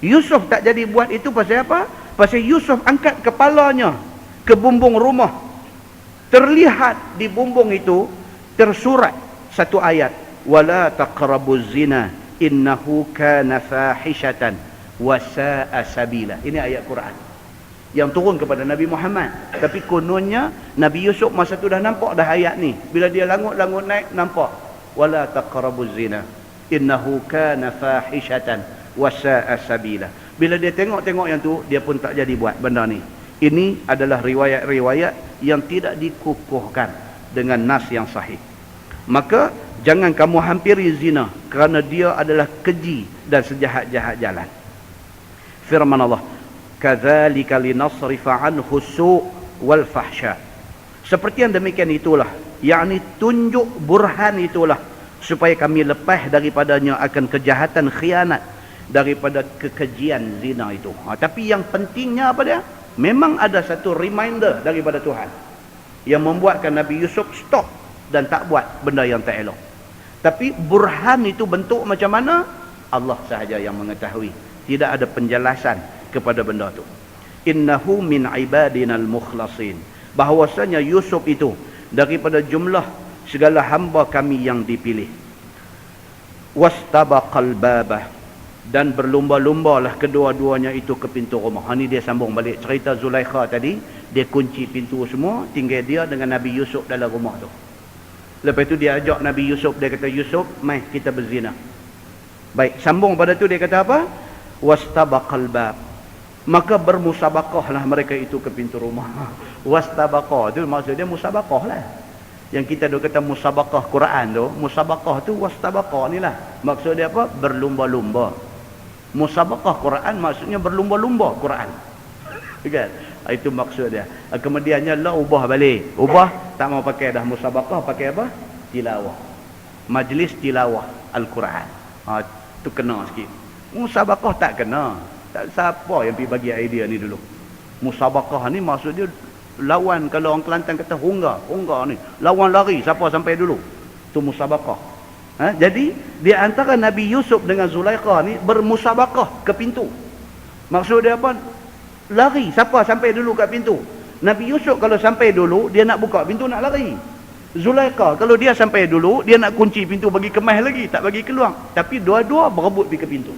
Yusuf tak jadi buat itu pasal apa? Pasal Yusuf angkat kepalanya ke bumbung rumah. Terlihat di bumbung itu tersurat satu ayat, wala taqrabuz zina innahu kana fahishatan wa sa'a sabila. Ini ayat Quran yang turun kepada Nabi Muhammad. Tapi kononnya Nabi Yusuf masa tu dah nampak dah ayat ni. Bila dia langut-langut naik, nampak wala taqrabuz zina innahu kana fahishatan wa sa'a sabila. Bila dia tengok-tengok yang tu, dia pun tak jadi buat benda ni. Ini adalah riwayat-riwayat yang tidak dikukuhkan dengan nas yang sahih. Maka jangan kamu hampiri zina, kerana dia adalah keji dan sejahat-jahat jalan. Firman Allah, kadzalika linasrifa anhu su' wal fahsya. Seperti yang demikian itulah, yakni tunjuk burhan itulah, supaya kami lepas daripadanya akan kejahatan khianat, daripada kekejian zina itu. Tapi yang pentingnya apa dia? Memang ada satu reminder daripada Tuhan yang membuatkan Nabi Yusuf stop dan tak buat benda yang tak elok. Tapi burhan itu bentuk macam mana, Allah sahaja yang mengetahui. Tidak ada penjelasan kepada benda tu. Innahu min ibadinal mukhlasin. Bahawasanya Yusuf itu daripada jumlah segala hamba kami yang dipilih. Wastabaqal babah, dan berlumba-lumbalah kedua-duanya itu ke pintu rumah. Ini dia sambung balik cerita Zulaikha tadi. Dia kunci pintu semua, tinggal dia dengan Nabi Yusuf dalam rumah tu. Lepas tu dia ajak Nabi Yusuf, dia kata, Yusuf, mai kita berzina. Baik, sambung pada tu dia kata apa? Wastabaqal bab, maka bermusabaqahlah mereka itu ke pintu rumah. Wastabaqah tu maksudnya musabaqah lah. Yang kita duk kata musabaqah Quran tu, musabaqah tu wastabaqah ni lah. Maksud dia apa? Berlumba-lumba. Musabaqah Quran maksudnya berlumba-lumba Quran. Kan? Itu maksud dia. Kemudiannya Allah ubah balik. Ubah, tak mau pakai dah musabaqah, pakai apa? Tilawah. Majlis tilawah Al-Quran. Tu kena sikit. Musabaqah tak kena. Tak siapa yang pergi bagi idea ni dulu. Musabaqah ni maksud dia lawan, kalau orang Kelantan kata hungga ni. Lawan lari siapa sampai dulu. Tu musabaqah. Jadi di antara Nabi Yusuf dengan Zulaikha ni bermusabaqah ke pintu. Maksud dia apa? Lari siapa sampai dulu kat pintu. Nabi Yusuf kalau sampai dulu, dia nak buka pintu, nak lari. Zulaikha kalau dia sampai dulu, dia nak kunci pintu, bagi kemas lagi, tak bagi keluar. Tapi dua-dua berebut pergi ke pintu.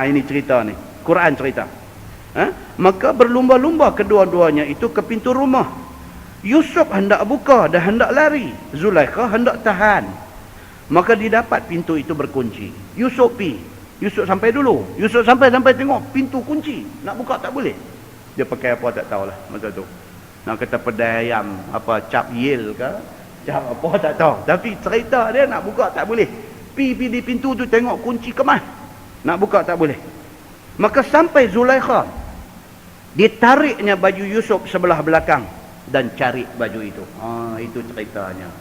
Ini cerita ni, Quran cerita. Maka berlumba-lumba kedua-duanya itu ke pintu rumah. Yusuf hendak buka dan hendak lari, Zulaikha hendak tahan. Maka didapat pintu itu berkunci. Yusuf sampai dulu. Yusuf sampai tengok pintu kunci, nak buka tak boleh. Dia pakai apa tak tahulah masa tu. Nak kata pedai ayam, apa cap yel ke, cap apa tak tahu. Tapi cerita dia nak buka tak boleh. Pergi di pintu tu tengok kunci kemas, nak buka tak boleh. Maka sampai Zulaikha, ditariknya baju Yusuf sebelah belakang dan cari baju itu. Itu ceritanya.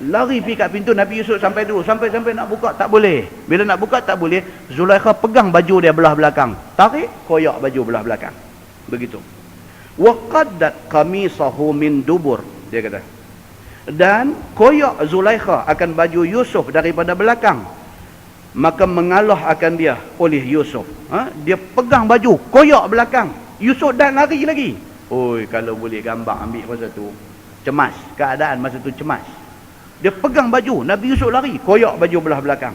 Lari pergi kat pintu, Nabi Yusuf sampai dulu. Sampai nak buka tak boleh. Bila nak buka tak boleh, Zulaikha pegang baju dia belah belakang. Tarik, koyak baju belah belakang. Begitu. Wa qaddat qamisahu min dubur, dia kata. Dan koyak Zulaikha akan baju Yusuf daripada belakang. Maka mengalah akan dia oleh Yusuf. Dia pegang baju, koyak belakang. Yusuf dah lari lagi. Oi, kalau boleh gambar ambil masa tu. Cemas, keadaan masa tu cemas. Dia pegang baju, Nabi Yusuf lari, koyak baju belah belakang.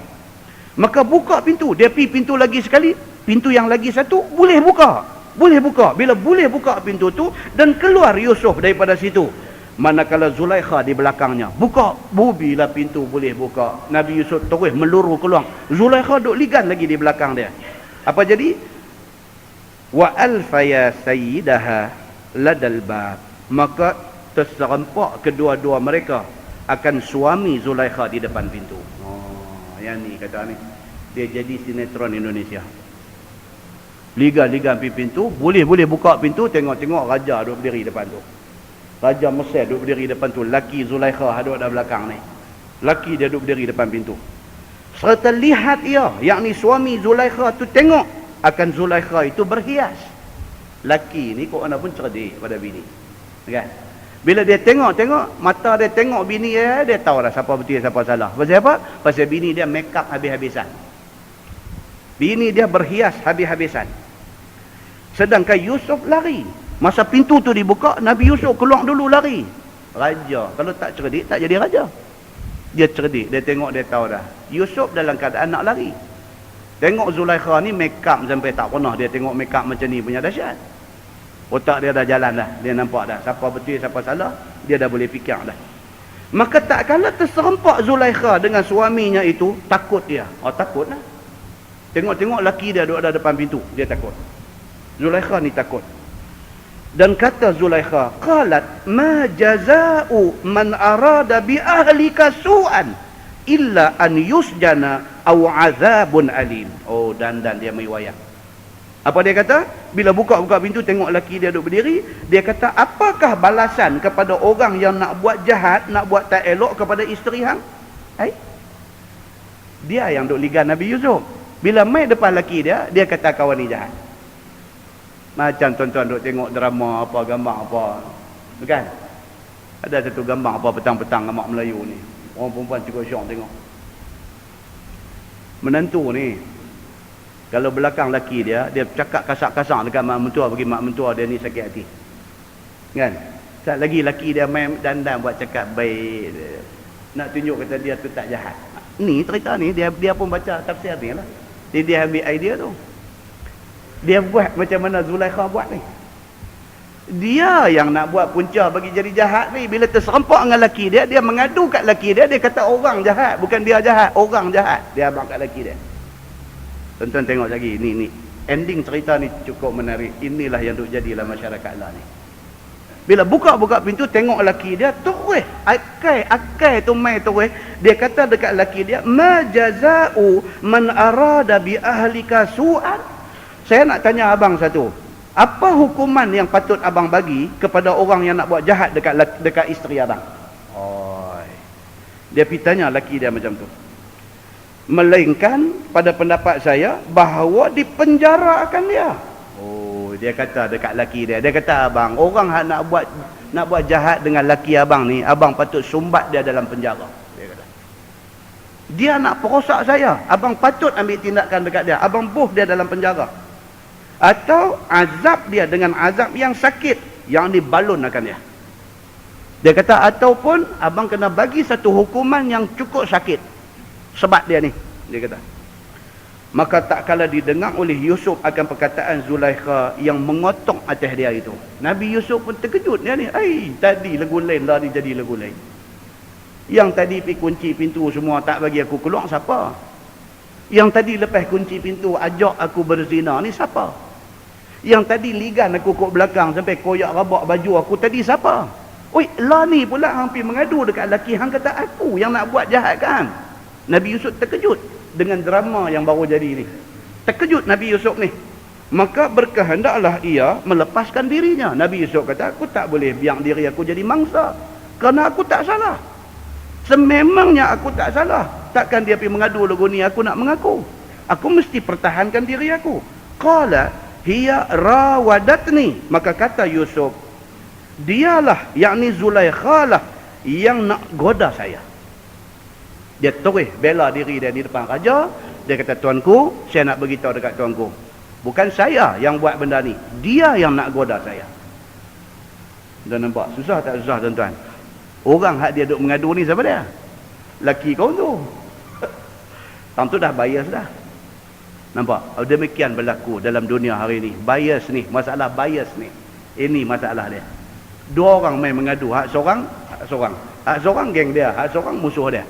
Maka buka pintu, dia pergi pintu lagi sekali, pintu yang lagi satu boleh buka. Bila boleh buka pintu tu, dan keluar Yusuf daripada situ. Manakala Zulaikha di belakangnya. Buka, bila pintu boleh buka, Nabi Yusuf terus meluru keluar. Zulaikha duk ligan lagi di belakang dia. Apa jadi? Wa alfaya sayyidaha ladal bab. Maka terserempak kedua-dua mereka akan suami Zulaikha di depan pintu. Yang ni kata ni, dia jadi sinetron Indonesia. Liga pergi pintu, boleh buka pintu, tengok raja duduk berdiri depan tu. Raja Mesir duduk berdiri depan tu, laki Zulaikha duduk dalam belakang ni. Laki dia duduk berdiri depan pintu. Serta lihat ia, yakni suami Zulaikha tu tengok akan Zulaikha itu berhias. Laki ni kok mana pun cerdik pada bini. Kan? Bila dia tengok, mata dia tengok bini dia tahu dah siapa betul siapa salah. Pasal apa? Pasal bini dia make up habis-habisan. Bini dia berhias habis-habisan. Sedangkan Yusuf lari. Masa pintu tu dibuka, Nabi Yusuf keluar dulu lari. Raja. Kalau tak cerdik, tak jadi raja. Dia cerdik. Dia tengok, dia tahu dah. Yusuf dalam keadaan nak lari. Tengok Zulaikha ni make up sampai tak pernah dia tengok make up macam ni punya dahsyat. Otak dia dah jalan dah. Dia nampak dah. Siapa betul, siapa salah. Dia dah boleh fikir dah. Maka tak kala terserempak Zulaikha dengan suaminya itu, takut dia. Oh, takut lah. Tengok-tengok laki dia duduk ada depan pintu. Dia takut. Zulaikha ni takut. Dan kata Zulaikha, qalat ma jaza'u man arada bi ahlika su'an illa an yusjana aw azabun alim. Oh, dan dia meriwayat. Apa dia kata? Bila buka-buka pintu tengok laki dia duduk berdiri, dia kata, apakah balasan kepada orang yang nak buat jahat, nak buat tak elok kepada isteri hang? Dia yang duk ligan Nabi Yusuf. Bila mai depan laki dia, dia kata kawan ni jahat. Macam tuan-tuan duk tengok drama apa, gambar apa. Bukan? Ada satu gambar apa petang-petang gambar Melayu ni. Orang perempuan cukup syok tengok. Menantu ni, kalau belakang laki dia, dia cakap kasar-kasar dekat mak mentua, bagi mak mentua dia ni sakit hati. Kan? Sat lagi laki dia main dandan buat cakap baik. Nak tunjuk kata dia tu tak jahat. Ni cerita ni, dia pun baca tafsir ni lah. Dia ambil idea tu. Dia buat macam mana Zulaikha buat ni. Dia yang nak buat punca bagi jadi jahat ni. Bila terserempak dengan laki dia, dia mengadu kat laki dia, dia kata orang jahat. Bukan dia jahat, orang jahat. Dia abang kat laki dia. Tuan-tuan tengok lagi, ni ending cerita ni cukup menarik. Inilah yang duk jadilah masyarakat lah ni. Bila buka-buka pintu tengok laki dia, terus akai tu mai terus. Dia kata dekat laki dia, ma jaza'u man arada bi ahlika su'an. Saya nak tanya abang satu. Apa hukuman yang patut abang bagi kepada orang yang nak buat jahat dekat isteri abang? Dia pergi tanya laki dia macam tu. Melainkan pada pendapat saya bahawa dipenjarakan dia. Dia kata dekat laki dia. Dia kata, abang, orang nak buat jahat dengan laki abang ni, abang patut sumbat dia dalam penjara. Dia kata. Dia nak perosak saya. Abang patut ambil tindakan dekat dia. Abang buh dia dalam penjara. Atau azab dia dengan azab yang sakit, yang dibalun akan dia. Dia kata, ataupun abang kena bagi satu hukuman yang cukup sakit sebab dia ni. Dia kata. Maka tak kala didengar oleh Yusuf akan perkataan Zulaikha yang mengotok atas dia itu, Nabi Yusuf pun terkejut dia ni. Tadi lagu lain, dah ni jadi lagu lain. Yang tadi pergi kunci pintu semua tak bagi aku keluar, siapa? Yang tadi lepas kunci pintu ajak aku berzina ni siapa? Yang tadi ligan aku kat belakang sampai koyak rabak baju aku tadi siapa? Lah ni pula hampir mengadu dekat laki hang kata aku yang nak buat jahat kan? Nabi Yusuf terkejut dengan drama yang baru jadi ni. Terkejut Nabi Yusuf ni. Maka berkehendaklah ia melepaskan dirinya. Nabi Yusuf kata, aku tak boleh biar diri aku jadi mangsa. Kerana aku tak salah. Sememangnya aku tak salah. Takkan dia pergi mengadu lagu ni aku nak mengaku. Aku mesti pertahankan diri aku. Qala hiya rawadatni. Maka kata Yusuf, dialah, yakni Zulaikha lah yang nak goda saya. Dia terus bela diri dia di depan raja. Dia kata, tuanku, saya nak beritahu dekat tuanku, bukan saya yang buat benda ni, dia yang nak goda saya. Dan nampak susah tak susah tuan-tuan? Orang hak dia duk mengadu ni siapa dia? Laki kau tu. Tang tu dah bias dah. Nampak? Demikian berlaku dalam dunia hari ni. Bias ni, masalah bias ni. Ini masalah dia. Dua orang main mengadu, hak seorang, hak seorang. Hak seorang geng dia, hak seorang musuh dia.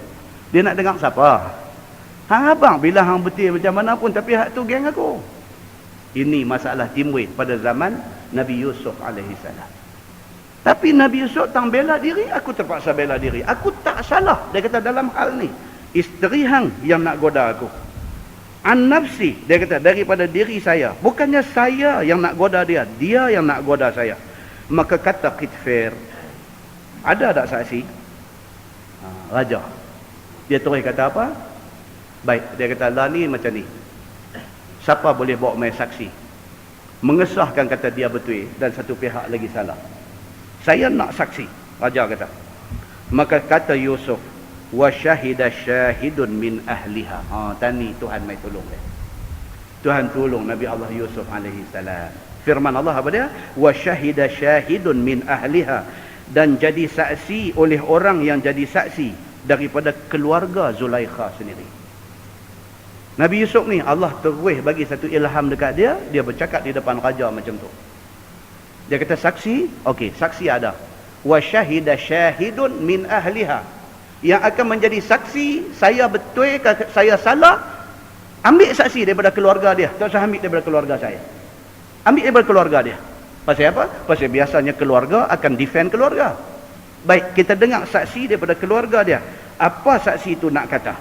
Dia nak dengar siapa? Hang abang bila hang betul macam mana pun, tapi hak tu geng aku. Ini masalah timbul pada zaman Nabi Yusuf alaihi salam. Tapi Nabi Yusuf tang bela diri, aku terpaksa bela diri. Aku tak salah. Dia kata dalam hal ni, isteri hang yang nak goda aku. An nafsi, dia kata daripada diri saya. Bukannya saya yang nak goda dia, dia yang nak goda saya. Maka kata Qitfir, ada tak saksi? Raja. Dia terus kata apa? Baik, dia kata lah ni macam ni. Siapa boleh bawa mai saksi? Mengesahkan kata dia betul dan satu pihak lagi salah. Saya nak saksi, raja kata. Maka kata Yusuf, wa syahida syahidun min ahliha. Tani Tuhan mai tolong dia. Tuhan tolong Nabi Allah Yusuf alaihi salam. Firman Allah apa dia? Wa syahida syahidun min ahliha, dan jadi saksi oleh orang yang jadi saksi daripada keluarga Zulaikha sendiri. Nabi Yusuf ni Allah terus bagi satu ilham dekat dia, dia bercakap di depan raja macam tu. Dia kata saksi, okey, saksi ada. Wa syahida syahidun min ahliha, yang akan menjadi saksi saya betul ke saya salah, ambil saksi daripada keluarga dia, tak usah ambil daripada keluarga saya. Ambil daripada keluarga dia. Pasal apa? Pasal biasanya keluarga akan defend keluarga. Baik, kita dengar saksi daripada keluarga dia. Apa saksi itu nak kata?